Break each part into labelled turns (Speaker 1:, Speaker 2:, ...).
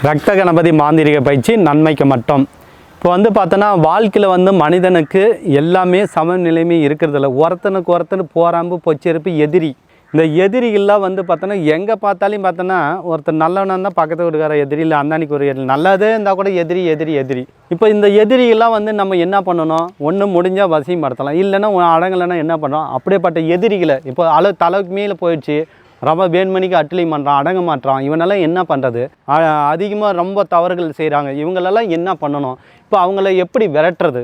Speaker 1: ரத்த கணபதி மாந்திரிக பயிற்சி நன்மைக்கு மட்டும். இப்போ வந்து பார்த்தோன்னா வாழ்க்கையில் வந்து மனிதனுக்கு எல்லாமே சமநிலைமை இருக்கிறதில்ல. ஒருத்தனுக்கு ஒருத்தர் போராம்பு பொச்செருப்பு எதிரி. இந்த எதிரிகள்லாம் வந்து பார்த்தோன்னா எங்கே பார்த்தாலையும் பார்த்தோன்னா ஒருத்தர் நல்லவனாக இருந்தால் பக்கத்து வீட்டுக்கார எதிரி, இல்லை அந்தானிக்கு ஒரு எதிரி, நல்லதே இருந்தால் கூட எதிரி எதிரி எதிரி. இப்போ இந்த எதிரிகள்லாம் வந்து நம்ம என்ன பண்ணணும்? ஒன்று முடிஞ்சால் வசியப்படுத்தலாம், இல்லைன்னா அடங்கலைன்னா என்ன பண்ணுறோம்? அப்படியேப்பட்ட எதிரிகளை இப்போ தலைக்கு மேலே போயிடுச்சு, ரொம்ப வேண்மணிக்கு அட்லி பண்ணுறான், அடங்க மாட்டான், இவனெல்லாம் என்ன பண்ணுறது? அதிகமாக ரொம்ப தவறுகள் செய்கிறாங்க, இவங்களெல்லாம் என்ன பண்ணணும்? இப்போ அவங்கள எப்படி விரட்டுறது?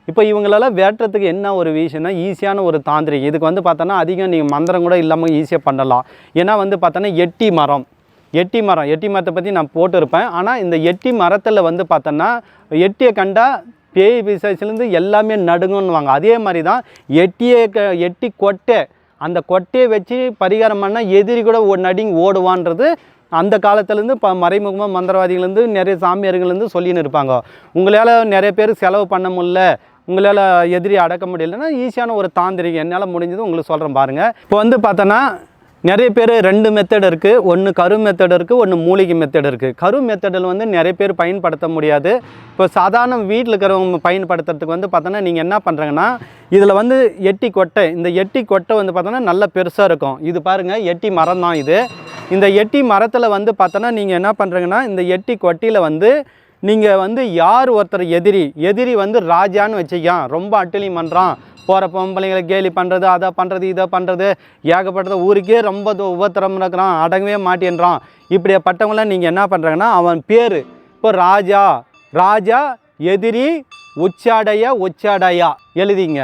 Speaker 1: இப்போ இவங்களெல்லாம் விரட்டுறதுக்கு என்ன ஒரு விஷயம்னா ஈஸியான ஒரு தாந்திரிகம். இதுக்கு வந்து பார்த்தோன்னா அதிகம் நீங்கள் மந்திரம் கூட இல்லாமல் ஈஸியாக பண்ணலாம். ஏன்னா வந்து பார்த்தோன்னா எட்டி மரத்தை பற்றி நான் போட்டிருப்பேன். ஆனால் இந்த எட்டி மரத்தில் வந்து பார்த்தோன்னா எட்டியை கண்டா பேய் பிசாசுலேருந்து எல்லாமே நடுங்குன்னுவாங்க. அதே மாதிரி தான் எட்டி கொட்டை, அந்த கொட்டையை வச்சு பரிகாரம் பண்ணால் எதிரி கூட நடுங்கி ஓடுவான்றது அந்த காலத்துலேருந்து மறைமுகமாக மந்திரவாதிகள்லேருந்து நிறைய சாமியார்கள்லேருந்து சொல்லின்னு இருப்பாங்க. உங்களால் நிறைய பேர் செலவு பண்ண முடியல, உங்களால் எதிரி அடக்க முடியலைன்னா ஈஸியான ஒரு தாந்திரிகம் என்னால் முடிஞ்சது உங்களுக்கு சொல்கிறேன் பாருங்கள். இப்போ வந்து பார்த்தோன்னா நிறைய பேர் 2 மெத்தட் இருக்குது. ஒன்று கரு மெத்தட் இருக்குது, ஒன்று மூலிகை மெத்தட் இருக்குது. கரு மெத்தடில் வந்து நிறைய பேர் பயன்படுத்த முடியாது. இப்போ சாதாரண வீட்டில் இருக்கிறவங்க பயன்படுத்துறதுக்கு வந்து பார்த்தோன்னா நீங்கள் என்ன பண்ணுறங்கன்னா இதில் வந்து எட்டி கொட்டை, இந்த எட்டி கொட்டை வந்து பார்த்தோன்னா நல்லா பெருசாக இருக்கும். இது பாருங்கள், எட்டி மரம் தான் இது. இந்த எட்டி மரத்தில் வந்து பார்த்தோன்னா நீங்கள் என்ன பண்ணுறீங்கன்னா இந்த எட்டி கொட்டியில் வந்து நீங்கள் வந்து யார் ஒருத்தர் எதிரி வந்து ராஜான்னு வச்சுக்கான், ரொம்ப அட்டலி பண்ணுறான், போகிற பொம்பளைங்களை கேலி பண்ணுறது, அதை பண்ணுறது, இதை பண்ணுறது, ஏகப்பட்டது, ஊருக்கே ரொம்ப உபத்திரம் இருக்கிறான், அடங்கவே மாட்டேன்றான், இப்படிப்பட்டவங்களாம் நீங்கள் என்ன பண்ணுறாங்கன்னா அவன் பேர் இப்போ ராஜா எதிரி உச்சாடையா எழுதிங்க.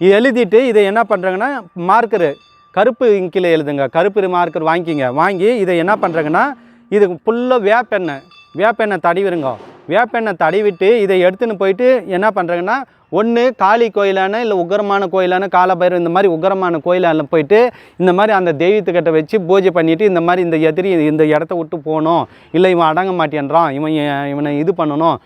Speaker 1: எழுதிட்டு இதை என்ன பண்ணுறாங்கன்னா மார்க்கரு கருப்பு இங்கில் எழுதுங்க, கருப்பு மார்க்கர் வாங்கி இதை என்ன பண்ணுறாங்கன்னா இது ஃபுல்லாக வேப்பெண்ணெய் தடவிடுங்க. வேப்பெண்ணெய் தடவிட்டு இதை எடுத்துன்னு போயிட்டு என்ன பண்ணுறாங்கன்னா ஒன்று காளி கோயிலான இல்லை உக்கரமான கோயிலான காலபைரவர் இந்த மாதிரி உக்கரமான கோயிலான போயிட்டு இந்த மாதிரி அந்த தெய்வத்துக்கிட்ட வச்சு பூஜை பண்ணிவிட்டு இந்த மாதிரி இந்த எதிரி இந்த இடத்த விட்டு போகணும், இல்லை இவன் அடங்க மாட்டேன்றான், இவனை இது பண்ணணும்,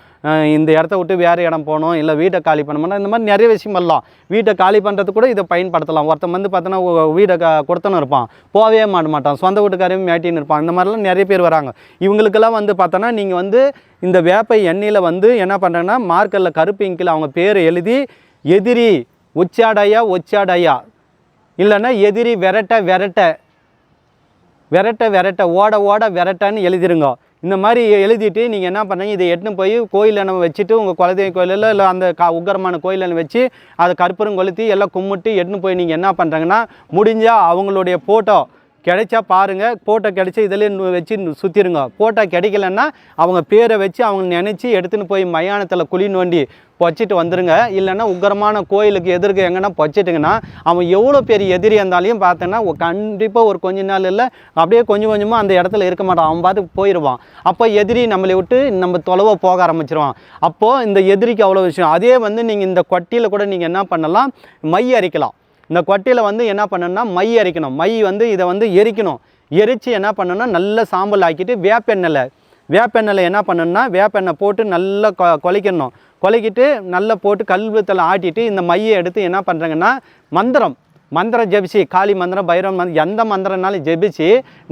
Speaker 1: இந்த இடத்த விட்டு வேறு இடம் போகணும், இல்லை வீட்டை காலி பண்ண இந்த மாதிரி நிறைய விஷயம் பண்ணலாம். வீட்டை காலி பண்ணுறது கூட இதை பயன்படுத்தலாம். ஒருத்தன் வந்து பார்த்தோன்னா வீடை கொடுத்தனும் இருப்பான், போகவே மாட்டான், சொந்த வீட்டுக்காரையும் மேட்டின்னு இருப்பான், இந்த மாதிரிலாம் நிறைய பேர் வராங்க. இவங்களுக்கெல்லாம் வந்து பார்த்தோன்னா நீங்கள் வந்து இந்த வேப்பை எண்ணெயில் வந்து என்ன பண்ணுறாங்கன்னா மார்க்கரில் கருப்பு இங்கில் அவங்க பேர் எழுதி எதிரி ஒச்சாடையா இல்லைன்னா எதிரி விரட்ட ஓட விரட்டான்னு எழுதிருங்க. இந்த மாதிரி எழுதிட்டு நீங்கள் என்ன பண்ணுறீங்க, இதை எடுத்துன்னு போய் கோயிலில் நம்ம வச்சுட்டு உங்கள் குலதெய்வ கோயிலில் இல்லை அந்த உக்கரமான கோயிலில் வச்சு அதை கற்பூரம் கொளுத்தி எல்லாம் கும்பிட்டு எடுத்துன்னு போய் நீங்கள் என்ன பண்ணுறாங்கன்னா முடிஞ்சால் அவங்களுடைய ஃபோட்டோ கிடைச்சா பாருங்கள், ஃபோட்டோ கிடைச்சி இதில் வச்சு சுற்றிடுங்க. ஃபோட்டோ கிடைக்கலன்னா அவங்க பேரை வச்சு அவங்க நினச்சி எடுத்துன்னு போய் மயானத்தில் குழி நோண்டி பொச்சிட்டு வந்துடுங்க. இல்லைன்னா உக்கரமான கோயிலுக்கு எதிர்க்க எங்கன்னா பொச்சிட்டுங்கன்னா அவன் எவ்வளோ பெரிய எதிரி இருந்தாலையும் பார்த்தோன்னா கண்டிப்பாக ஒரு கொஞ்ச நாள் இல்லை அப்படியே கொஞ்சமாக அந்த இடத்துல இருக்க மாட்டான், அவன் பார்த்து போயிடுவான். அப்போ எதிரி நம்மளை விட்டு நம்ம தொலைவை போக ஆரம்பிச்சிருவான். அப்போது இந்த எதிரிக்கு அவ்வளோ விஷயம். அதே வந்து நீங்கள் இந்த கொட்டியில் கூட நீங்கள் என்ன பண்ணலாம், மை அரைக்கலாம். இந்த கொட்டையில் வந்து என்ன பண்ணணும்னா மை அரைக்கணும். மை வந்து இதை வந்து எரிக்கணும். எரித்து என்ன பண்ணணும்னா நல்ல சாம்பல் ஆக்கிட்டு வேப்பெண்ணெயில் என்ன பண்ணணும்னா வேப்பெண்ணெய் போட்டு நல்லா கொலைக்கிட்டு நல்லா போட்டு கல்வத்தில் ஆட்டிட்டு இந்த மையை எடுத்து என்ன பண்ணுறாங்கன்னா மந்திரம் ஜெபிச்சு காளி மந்திரம் பைரவ மந்திரம் எந்த மந்திரம்னாலும் ஜெபிச்சு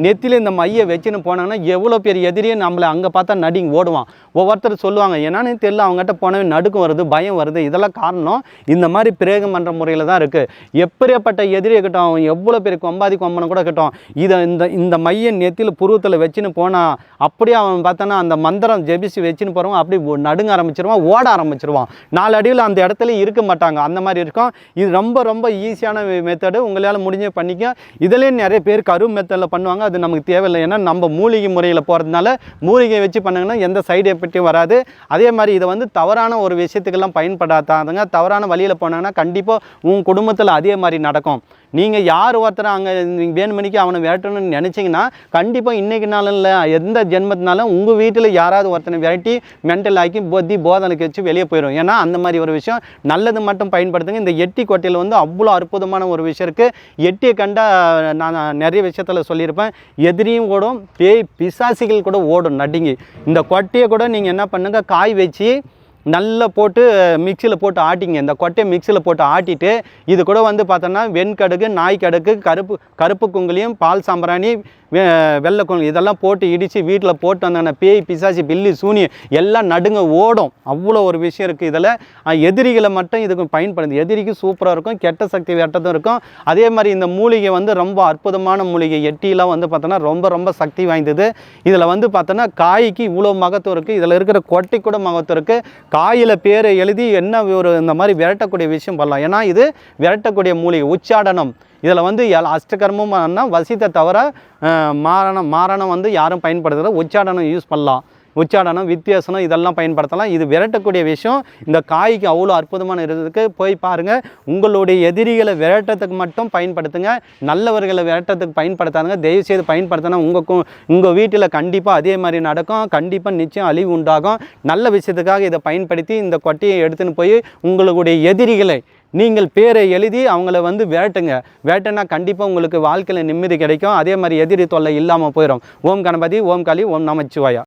Speaker 1: நெத்தியில் இந்த மையை வச்சுன்னு போனாங்கன்னா எவ்வளோ பெரிய எதிரியே நம்மளை அங்கே பார்த்தா நடுங்கி ஓடுவான். ஒவ்வொருத்தர் சொல்லுவாங்க என்னன்னு தெரியல, அவங்ககிட்ட போனவே நடுக்கம் வருது, பயம் வருது. இதெல்லாம் காரணம் இந்த மாதிரி பிரேகம் பண்ணுற முறையில் தான் இருக்குது. எப்படிப்பட்ட எதிரியை இருக்கட்டும், அவன் எவ்வளோ பெரிய கொம்பனை கூட இருக்கட்டும், இதை இந்த மையை நெத்தியில் புருவத்தில் வச்சுன்னு போனால் அப்படியே அவன் பார்த்தோன்னா அந்த மந்திரம் ஜெபிச்சு வச்சுன்னு போகிறவன் அப்படி நடுங்க ஆரம்பிச்சிருவான், ஓட ஆரம்பிச்சிருவான். 4 அடியில் அந்த இடத்துல இருக்க மாட்டாங்க, அந்த மாதிரி இருக்கும். இது ரொம்ப ஈஸியான மெத்தடு, உங்களால் முடிஞ்சே பண்ணிக்க. இதுலேயே நிறைய பேர் கரு மெத்தடில் பண்ணுவாங்க, அது நமக்கு தேவையில்லை. ஏன்னா நம்ம மூலிகை முறையில் போகிறதுனால மூலிகை வச்சு பண்ணாங்கன்னா எந்த சைடு எஃபெக்ட்டும் வராது. அதே மாதிரி இதை வந்து தவறான ஒரு விஷயத்துக்கெல்லாம் பயன்படாதாதுங்க. தவறான வழியில் போனாங்கன்னா கண்டிப்பாக உங்கள் குடும்பத்தில் அதே மாதிரி நடக்கும். நீங்கள் யார் ஒருத்தர் அங்கே வேணுமணிக்கு அவனை விரட்டணும்னு நினச்சிங்கன்னா கண்டிப்பாக இன்றைக்கி நாளில் எந்த ஜென்மத்தினாலும் உங்கள் வீட்டில் யாராவது ஒருத்தனை விரட்டி மென்டல் ஆக்கி போதனைக்கு வச்சு வெளியே போயிடும். ஏன்னா அந்த மாதிரி ஒரு விஷயம் நல்லது மட்டும் பயன்படுத்துங்க. இந்த எட்டி கொட்டையில் வந்து அவ்வளோ அற்புதமான ஒரு விஷயம் இருக்குது. எட்டியை கண்டா நான் நிறைய விஷயத்தில் சொல்லியிருப்பேன், எதிரியும் ஓடும், பேய் பிசாசிகள் கூட ஓடும் நடுங்கி. இந்த கொட்டையை கூட நீங்கள் என்ன பண்ணுங்கள், காய் வச்சு நல்லா போட்டு மிக்சியில் போட்டு ஆட்டிங்க. இந்த கொட்டையை மிக்சியில் போட்டு ஆட்டிட்டு இது கூட வந்து பார்த்தோன்னா வெண்கடுகு, நாய் கடுகு, கருப்பு குங்குலியம், பால் சாம்பிராணி, வெள்ளைக்கொழுந்து இதெல்லாம் போட்டு இடித்து வீட்டில் போட்டு வந்தாங்கன்னா பேய் பிசாசி பில்லி சூனியம் எல்லாம் நடுங்க ஓடும். அவ்வளோ ஒரு விஷயம் இருக்குது இதில். எதிரிகளை மட்டும் இதுக்கு பயன்படுது. எதிரிக்கு சூப்பராக இருக்கும், கெட்ட சக்தி வெட்டதும் இருக்கும். அதே மாதிரி இந்த மூலிகை வந்து ரொம்ப அற்புதமான மூலிகை. எட்டிலாம் வந்து பார்த்தோன்னா ரொம்ப ரொம்ப சக்தி வாய்ந்தது. இதில் வந்து பார்த்தோன்னா காய்க்கு இவ்வளோ மகத்துவம் இருக்குது. இதில் இருக்கிற கொட்டை கூட மகத்துவம் இருக்குது. காயில் பேரை எழுதி என்ன ஒரு இந்த மாதிரி விரட்டக்கூடிய விஷயம் பண்ணலாம். ஏன்னா இது விரட்டக்கூடிய மூலிகை. உச்சாடனம் இதில் வந்து அஷ்டகர்மம்னா வசித்தை தவிர மாரணம் வந்து யாரும் பயன்படுத்துகிறது. உச்சாடனம் யூஸ் பண்ணலாம். உச்சாடனம் வித்தியாசனம் இதெல்லாம் பயன்படுத்தலாம். இது விரட்டக்கூடிய விஷயம். இந்த காய்க்கு அவ்வளோ அற்புதமான இருக்கிறதுக்கு போய் பாருங்கள். உங்களுடைய எதிரிகளை விரட்டத்துக்கு மட்டும் பயன்படுத்துங்க. நல்லவர்களை விரட்டத்துக்கு பயன்படுத்தாதுங்க. தயவுசெய்து பயன்படுத்தினா உங்கள் வீட்டில் கண்டிப்பாக அதே மாதிரி நடக்கும். கண்டிப்பாக நிச்சயம் அழிவு உண்டாகும். நல்ல விஷயத்துக்காக இதை பயன்படுத்தி இந்த கொட்டையை எடுத்துன்னு போய் உங்களுடைய எதிரிகளை நீங்கள் பேரை எழுதி அவங்கள வந்து விரட்டுங்க. விரட்டுனா கண்டிப்பாக உங்களுக்கு வாழ்க்கையில் நிம்மதி கிடைக்கும். அதே மாதிரி எதிரி தொல்லை இல்லாமல் போயிடும். ஓம் கணபதி, ஓம் காளி, ஓம் நமச்சிவாயா.